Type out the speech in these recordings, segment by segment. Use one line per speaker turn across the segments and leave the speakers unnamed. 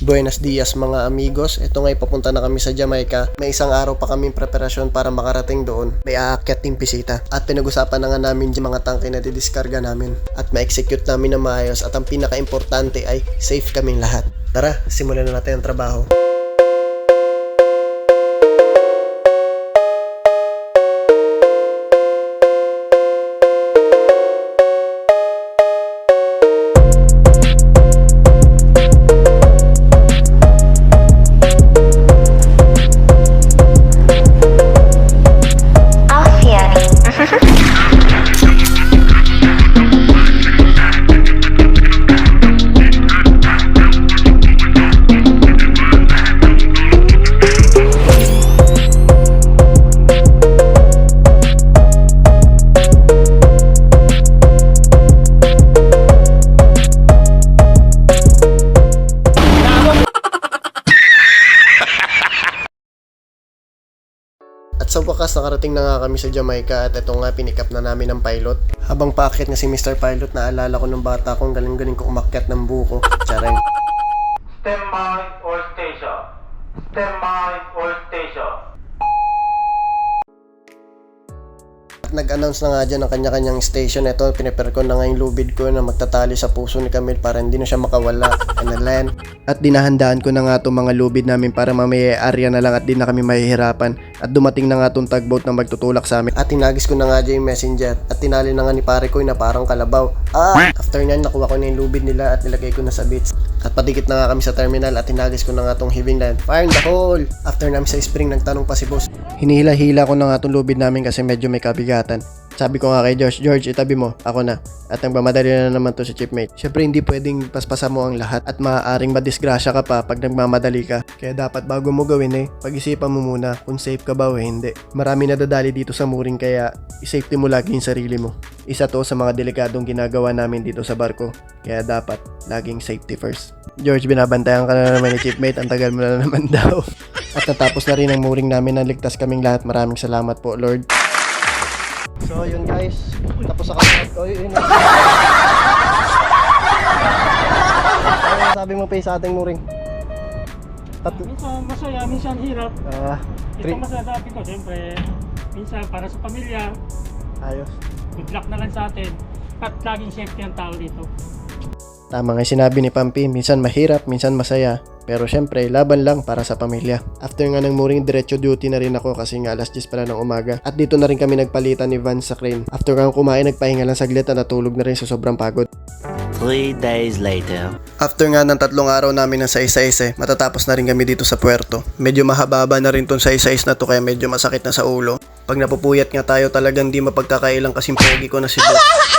Buenos dias mga amigos. Ito nga'y papunta na kami sa Jamaica. May isang araw pa kaming preparasyon para makarating doon. May aakyat ting bisita. At pinag-usapan na nga namin yung mga tangke na didiskarga namin. At ma-execute namin na maayos. At ang pinaka-importante ay safe kaming lahat. Tara, simulan na natin ang trabaho. At sa wakas, nakarating na nga kami sa Jamaica at ito nga, pinikap na namin ng pilot. Habang paakyat na si Mr. Pilot, naalala ko ng bata kong galing-galing ko umakyat ng buko. Charing.
Stand by all station. Stand by all station.
At nag-announce na nga dyan ng kanya-kanyang station. Ito, pinipare ko na nga yung lubid ko na magtatali sa puso ni Camille para hindi na siya makawala. Land. At dinahandaan ko na nga itong mga lubid namin para mamaya area na lang at di na kami mahihirapan. At dumating na nga itong tugboat na magtutulak sa amin. At tinagis ko na nga dyan yung messenger. At tinali na nga ni pare ko na parang kalabaw. After nyan, nakuha ko na yung lubid nila at nilagay ko na sa bits. At padikit na nga kami sa terminal at tinagis ko na nga itong heaving line. Fire in the hole! After namin sa spring, nagtanong pa si boss. Hinihila-hila ko na nga itong lubid namin kasi medyo may kabigatan. Sabi ko nga kay George, itabi mo, ako na. At nagmamadali na naman to si chipmate. Syempre hindi pwedeng paspasan mo ang lahat at maaaring madisgrasya ka pa pag nagmamadali ka. Kaya dapat bago mo gawin pag-isipan mo muna kung safe ka ba o hindi. Marami nadadali dito sa mooring kaya i-safety mo lagi yung sarili mo. Isa to sa mga delikadong ginagawa namin dito sa barko. Kaya dapat laging safety first. George, binabantayan ka na naman ni chipmate, ang tagal mo na naman daw. At natapos na rin ang mooring namin, naligtas kaming lahat. Maraming salamat po, Lord. So yun guys, tapos ako. Yun. Ano sabi mo pa sa ating mooring?
Minsan masaya, minsan hirap. Ito
3.
masasabi ko, siyempre, minsan para sa pamilya,
Ayos.
good luck na lang sa atin. At laging safety ang tao dito.
Tama nga sinabi ni Pampi, minsan mahirap, minsan masaya. Pero syempre, laban lang para sa pamilya. After nga ng mooring, diretso duty na rin ako kasi nga alas 10 pala ng umaga. At dito na rin kami nagpalitan ni Van sa crane. After nga kumain, nagpahinga lang saglit at natulog na rin sa sobrang pagod.
3 days later.
After nga ng 3 araw namin ng sais-sais, matatapos na rin kami dito sa puerto. Medyo mahaba na rin tong sais-sais na to kaya medyo masakit na sa ulo. Pag napupuyat nga tayo talagang di mapagkakailang kasing pogi ko na si Bob.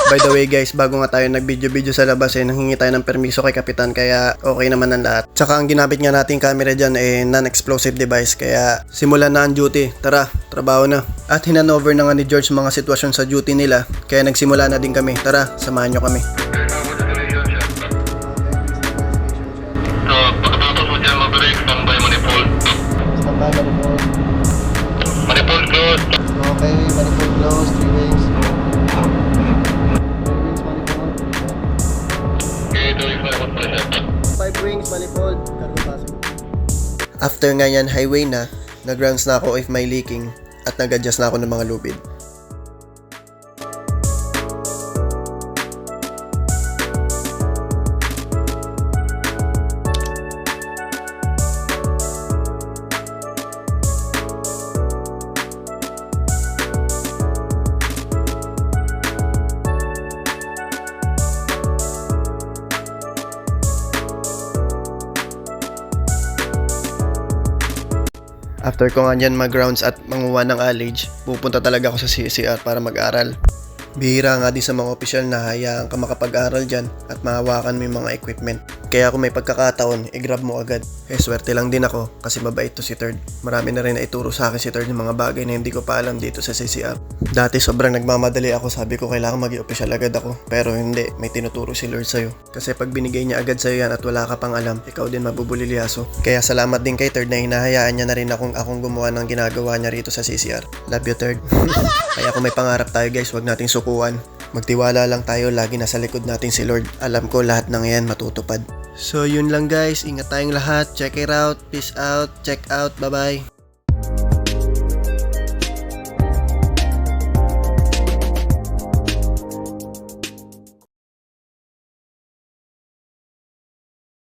By the way guys, bago nga tayo nag-video sa labas nanghingi tayo ng permiso kay Kapitan kaya okay naman ang lahat. Tsaka ang ginamit nga nating camera dyan non-explosive device kaya simulan na ang duty. Tara, trabaho na. At hinanover na nga ni George mga sitwasyon sa duty nila kaya nagsimula na din kami. Tara, samahan nyo kami.
So, pagkatapos mo dyan mag-break, standby manifold.
Standby manifold.
Manifold closed.
Okay, manifold close, 3 wings. 3 wings manifold.
Okay, doing
5 wings manifold. After nga yan highway na, nag-rounds na ako if may leaking at nag-adjust na ako ng mga lubid. After ko nga dyan mag-rounds at manguha ng allege, pupunta talaga ako sa CCR para mag-aral. Bihira nga din sa mga opisyal na hayaan ka makapag-aral dyan at mahawakan mo yung mga equipment. Kaya kung may pagkakataon, i-grab mo agad. Swerte lang din ako kasi mabait to si Third. Marami na rin na ituro sa akin si Third ng mga bagay na hindi ko pa alam dito sa CCR. Dati sobrang nagmamadali ako, sabi ko kailangan maging opisyal agad ako. Pero hindi, may tinuturo si Lord sa'yo. Kasi pag binigay niya agad sa'yo yan at wala ka pang alam, ikaw din mabubulilyaso. Kaya salamat din kay Third na hinahayaan niya na rin akong gumawa ng ginagawa niya rito sa CCR. Love you, Third. Kaya kung may pangarap tayo guys, wag nating sukuan. Magtiwala lang tayo, lagi nasa likod natin si Lord. Alam ko lahat ng yan matutupad. So yun lang guys, ingat tayong lahat. Check it out. Peace out. Check out. Bye bye.